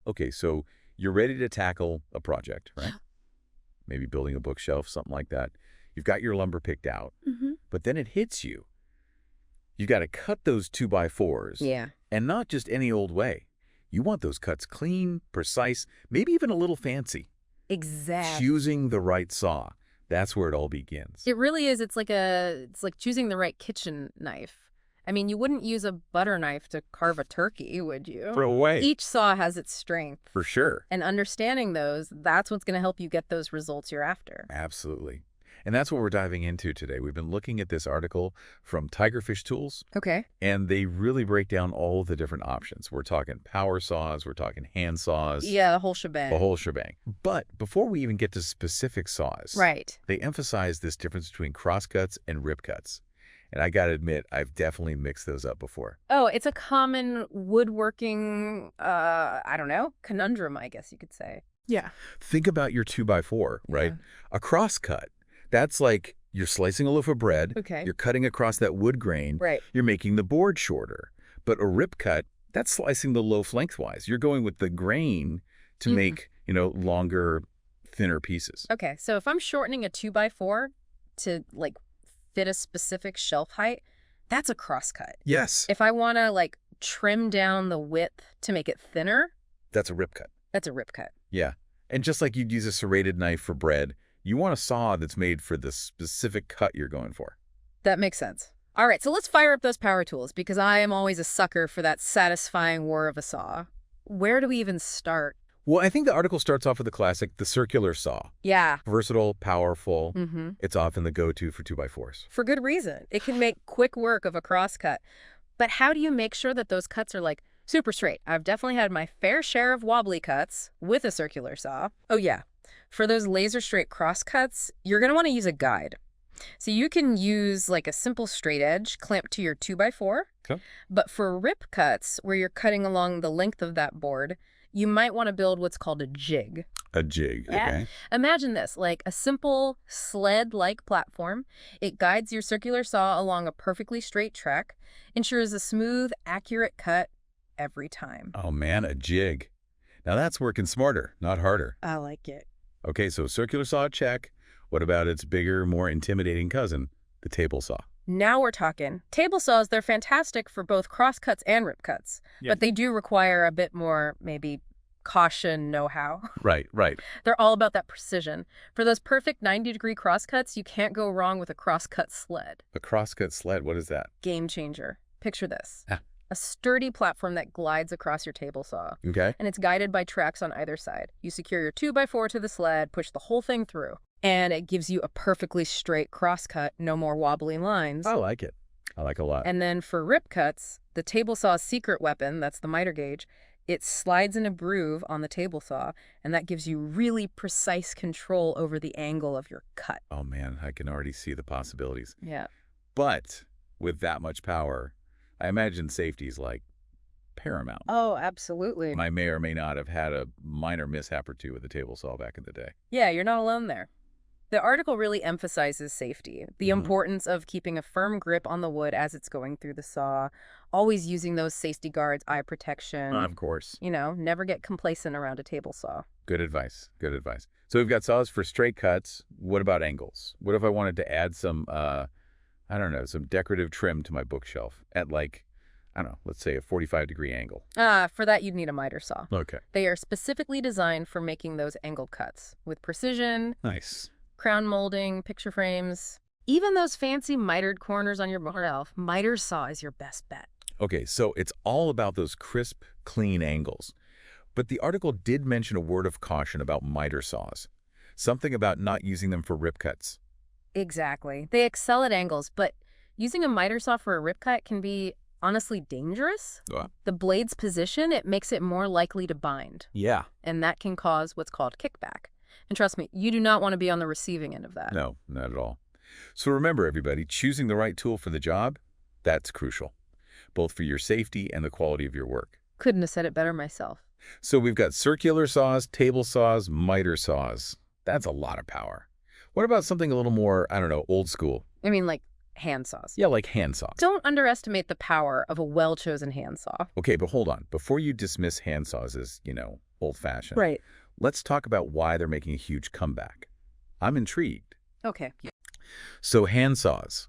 Okay, so you're ready to tackle a project, right? Maybe building a bookshelf, something like that. You've got your lumber picked out, Mm-hmm. but then it hits you. You got to cut those 2x4s, Yeah. and not just any old way. You want those cuts clean, precise, maybe even a little fancy. Exactly. Choosing the right saw. That's where it all begins. It really is. It's like choosing the right kitchen knife. I mean, you wouldn't use a butter knife to carve a turkey, would you? For a way. Each saw has its strength. For sure. And understanding those, that's what's going to help you get those results you're after. Absolutely. And that's what we're diving into today. We've been looking at this article from Tigerfish Tools, Okay. and they really break down all the different options. We're talking power saws, we're talking hand saws, Yeah, the whole shebang. the whole shebang. But before we even get to specific saws, Right. they emphasize this difference between crosscuts and rip cuts. And I got to admit, I've definitely mixed those up before. Oh, it's a common woodworking, I don't know, conundrum, I guess you could say. Yeah. Think about your 2x4, right? Yeah. A crosscut, that's like you're slicing a loaf of bread, Okay. you're cutting across that wood grain, Right. you're making the board shorter. But a rip cut, that's slicing the loaf lengthwise. You're going with the grain to make, longer, thinner pieces. Okay, so if I'm shortening a 2x4 to, fit a specific shelf height, that's a crosscut. Yes. If I want to, trim down the width to make it thinner, That's a rip cut. that's a rip cut. Yeah. And just like you'd use a serrated knife for bread, you want a saw that's made for the specific cut you're going for. That makes sense. All right, so let's fire up those power tools because I am always a sucker for that satisfying whir of a saw. Where do we even start? Well, I think the article starts off with the classic, the circular saw. Yeah. Versatile, powerful. Mm-hmm. It's often the go-to for 2x4s. For good reason. It can make quick work of a crosscut. But how do you make sure that those cuts are, super straight? I've definitely had my fair share of wobbly cuts with a circular saw. Oh, yeah. For those laser straight crosscuts, you're going to want to use a guide. So you can use, a simple straight edge clamped to your 2x4. Okay. But for rip cuts, where you're cutting along the length of that board, you might want to build what's called a jig. A jig, Yeah. okay. Imagine this, like a simple sled-like platform. It guides your circular saw along a perfectly straight track, ensures a smooth, accurate cut every time. Oh, man, a jig. Now that's working smarter, not harder. I like it. Okay, so circular saw, check. What about its bigger, more intimidating cousin, the table saw? Now we're talking. Table saws, they're fantastic for both cross-cuts and rip cuts, Yeah. but they do require a bit more, maybe, caution know-how. Right, right. They're all about that precision. For those perfect 90-degree crosscuts, you can't go wrong with a crosscut sled. A crosscut sled, what is that? Game changer. Picture this. Ah. A sturdy platform that glides across your table saw. Okay. And it's guided by tracks on either side. You secure your 2x4 to the sled, push the whole thing through. And it gives you a perfectly straight crosscut, no more wobbly lines. I like it. I like it a lot. And then for rip cuts, the table saw's secret weapon, that's the miter gauge, it slides in a groove on the table saw, and that gives you really precise control over the angle of your cut. Oh, man, I can already see the possibilities. Yeah. But with that much power, I imagine safety's paramount. Oh, absolutely. I may or may not have had a minor mishap or two with the table saw back in the day. Yeah, you're not alone there. The article really emphasizes safety, the importance of keeping a firm grip on the wood as it's going through the saw, always using those safety guards, eye protection. Of course. Never get complacent around a table saw. Good advice. Good advice. So we've got saws for straight cuts. What about angles? What if I wanted to add some, some decorative trim to my bookshelf at let's say a 45-degree angle? For that, you'd need a miter saw. Okay. They are specifically designed for making those angled cuts with precision, Nice. crown molding, picture frames. Even those fancy mitered corners on your bookshelf, miter saw is your best bet. Okay, so it's all about those crisp, clean angles. But the article did mention a word of caution about miter saws. Something about not using them for rip cuts. Exactly. They excel at angles, but using a miter saw for a rip cut can be honestly dangerous. Wow. The blade's position, it makes it more likely to bind, Yeah. and that can cause what's called kickback. And trust me, you do not want to be on the receiving end of that. No, not at all. So remember, everybody, choosing the right tool for the job, that's crucial, both for your safety and the quality of your work. Couldn't have said it better myself. So we've got circular saws, table saws, miter saws. That's a lot of power. What about something a little more, old school? I mean, like hand saws. Yeah, like hand saws. Don't underestimate the power of a well-chosen hand saw. Okay, but hold on. Before you dismiss hand saws as, old-fashioned. Right. Let's talk about why they're making a huge comeback. I'm intrigued. Okay. So handsaws.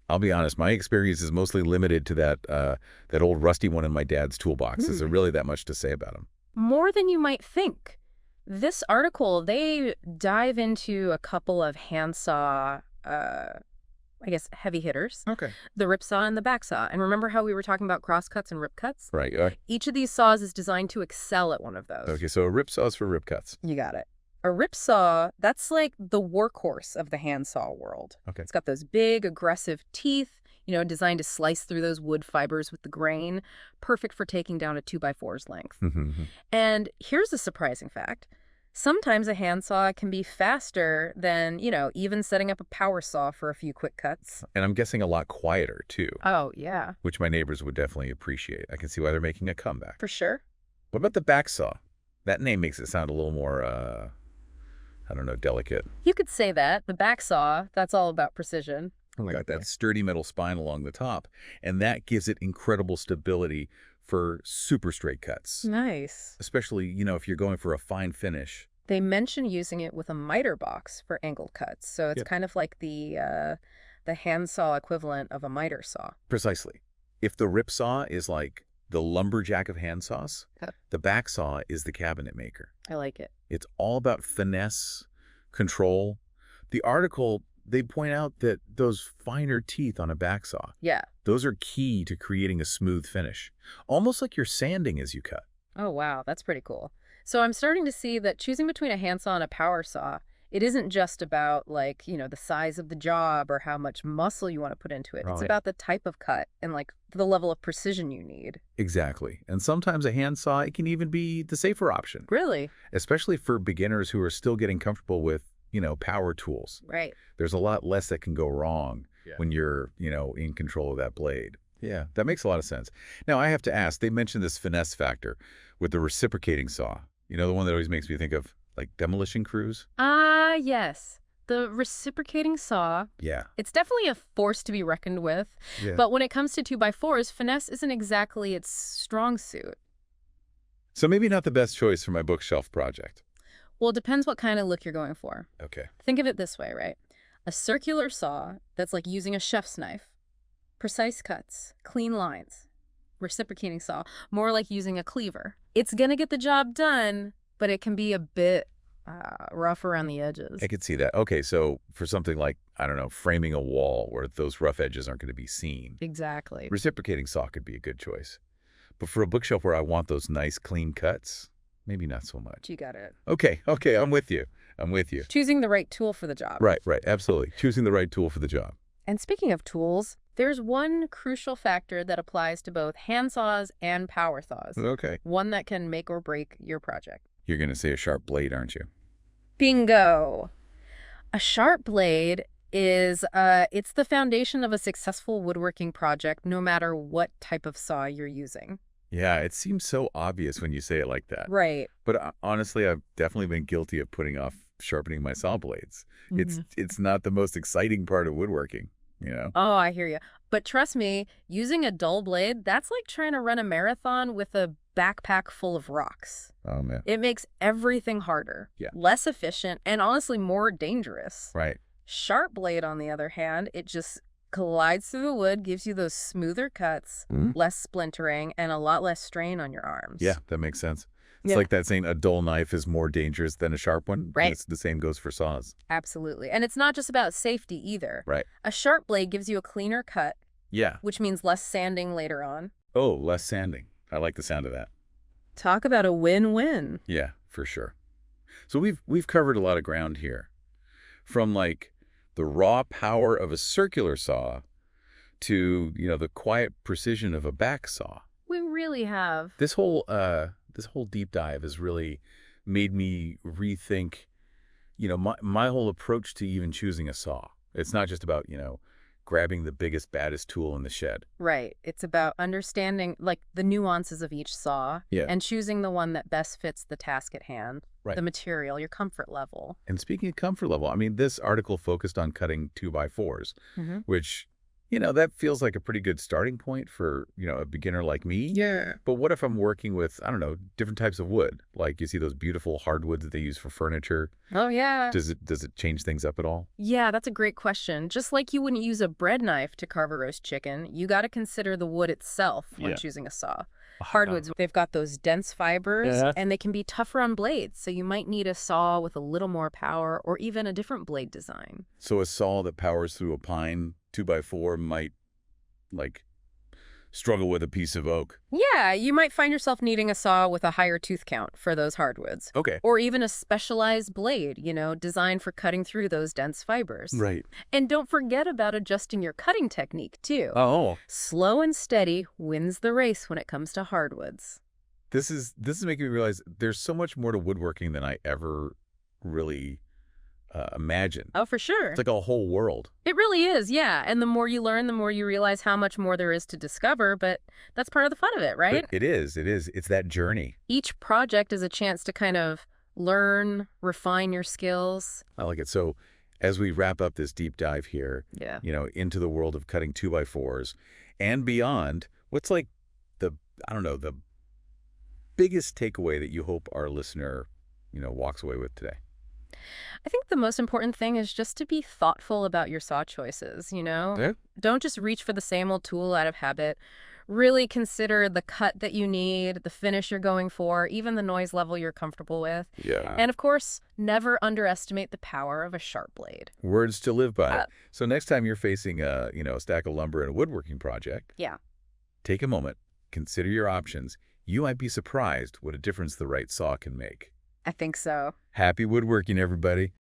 I'll be honest, my experience is mostly limited to that old rusty one in my dad's toolbox. Is there really that much to say about them? More than you might think. This article, they dive into a couple of handsaw, I guess, heavy hitters. Okay. The rip saw and the back saw. And remember how we were talking about cross cuts and rip cuts? Right. Each of these saws is designed to excel at one of those. Okay, so a rip saw is for rip cuts. You got it. A rip saw, that's like the workhorse of the handsaw world. Okay. It's got those big, aggressive teeth, designed to slice through those wood fibers with the grain, perfect for taking down a 2x4's length. And here's a surprising fact. Sometimes a handsaw can be faster than, even setting up a power saw for a few quick cuts. And I'm guessing a lot quieter, too. Oh, yeah. Which my neighbors would definitely appreciate. I can see why they're making a comeback. For sure. What about the back saw? That name makes it sound a little more, I don't know, delicate. You could say that. The back saw, that's all about precision. Got that sturdy metal spine along the top, and that gives it incredible stability for super straight cuts. Nice. Especially, if you're going for a fine finish. They mention using it with a miter box for angled cuts, so it's kind of like the handsaw equivalent of a miter saw. Precisely. If the rip saw is like the lumberjack of handsaws, the back saw is the cabinet maker. I like it. It's all about finesse, control. The article, they point out that those finer teeth on a back saw, those are key to creating a smooth finish, almost like you're sanding as you cut. Oh, wow. That's pretty cool. So I'm starting to see that choosing between a handsaw and a power saw, it isn't just about the size of the job or how much muscle you want to put into it. It's about the type of cut and the level of precision you need. Exactly. And sometimes a handsaw, it can even be the safer option. Really? Especially for beginners who are still getting comfortable with, power tools. Right. There's a lot less that can go wrong when you're, in control of that blade. Yeah, that makes a lot of sense. Now, I have to ask, they mentioned this finesse factor with the reciprocating saw. The one that always makes me think of, demolition crews? Yes. The reciprocating saw. Yeah. It's definitely a force to be reckoned with. Yeah. But when it comes to 2x4s, finesse isn't exactly its strong suit. So maybe not the best choice for my bookshelf project. Well, it depends what kind of look you're going for. Okay. Think of it this way, right? A circular saw that's like using a chef's knife. Precise cuts, clean lines. Reciprocating saw, more like using a cleaver. It's going to get the job done, but it can be a bit rough around the edges. I could see that. Okay, so for something like, I don't know, framing a wall where those rough edges aren't going to be seen. Exactly. Reciprocating saw could be a good choice. But for a bookshelf where I want those nice, clean cuts, maybe not so much. You got it. Okay, I'm with you. Choosing the right tool for the job. Right, absolutely. Choosing the right tool for the job. And speaking of tools, there's one crucial factor that applies to both handsaws and power saws. Okay. One that can make or break your project. You're going to say a sharp blade, aren't you? Bingo. A sharp blade is, it's the foundation of a successful woodworking project, no matter what type of saw you're using. Yeah, it seems so obvious when you say it like that. Right. But honestly, I've definitely been guilty of putting off sharpening my saw blades. It's not the most exciting part of woodworking, Oh, I hear you. But trust me, using a dull blade, that's like trying to run a marathon with a backpack full of rocks. Oh, man. It makes everything harder, less efficient, and honestly more dangerous. Right. Sharp blade, on the other hand, it just glides through the wood, gives you those smoother cuts, less splintering, and a lot less strain on your arms. Yeah, that makes sense. It's like that saying a dull knife is more dangerous than a sharp one. Right. The same goes for saws. Absolutely. And it's not just about safety either. Right. A sharp blade gives you a cleaner cut. Yeah. Which means less sanding later on. Oh, less sanding. I like the sound of that. Talk about a win-win. Yeah, for sure. So we've covered a lot of ground here. From the raw power of a circular saw to, the quiet precision of a back saw. We really have. This whole deep dive has really made me rethink, my whole approach to even choosing a saw. It's not just about, grabbing the biggest, baddest tool in the shed. Right. It's about understanding the nuances of each saw and choosing the one that best fits the task at hand, the material, your comfort level. And speaking of comfort level, this article focused on cutting 2x4s, which That feels like a pretty good starting point for, a beginner like me. Yeah. But what if I'm working with, I don't know, different types of wood? Like you see those beautiful hardwoods that they use for furniture. Oh, yeah. Does it change things up at all? Yeah, that's a great question. Just like you wouldn't use a bread knife to carve a roast chicken, you got to consider the wood itself when Yeah. choosing a saw. Yeah. Hardwoods, they've got those dense fibers Yeah. and they can be tougher on blades, so you might need a saw with a little more power or even a different blade design. So a saw that powers through a pine 2x4 might, like, struggle with a piece of oak. Yeah, you might find yourself needing a saw with a higher tooth count for those hardwoods. Okay. Or even a specialized blade, designed for cutting through those dense fibers. Right. And don't forget about adjusting your cutting technique, too. Oh, Slow and steady wins the race when it comes to hardwoods. this is making me realize there's so much more to woodworking than I ever really imagined. Oh, for sure. It's like a whole world. It really is, yeah. And the more you learn, the more you realize how much more there is to discover, but that's part of the fun of it, right? But it is. It's that journey. Each project is a chance to kind of learn, refine your skills. I like it. So as we wrap up this deep dive here, Yeah. into the world of cutting 2x4s and beyond, what's like I don't know, the biggest takeaway that you hope our listener, walks away with today? I think the most important thing is just to be thoughtful about your saw choices. Yeah. Don't just reach for the same old tool out of habit. Really consider the cut that you need, the finish you're going for, even the noise level you're comfortable with. Yeah. And of course, never underestimate the power of a sharp blade. Words to live by. Uh, So next time you're facing a stack of lumber in a woodworking project, Yeah. take a moment, consider your options. You might be surprised what a difference the right saw can make. I think so. Happy woodworking, everybody.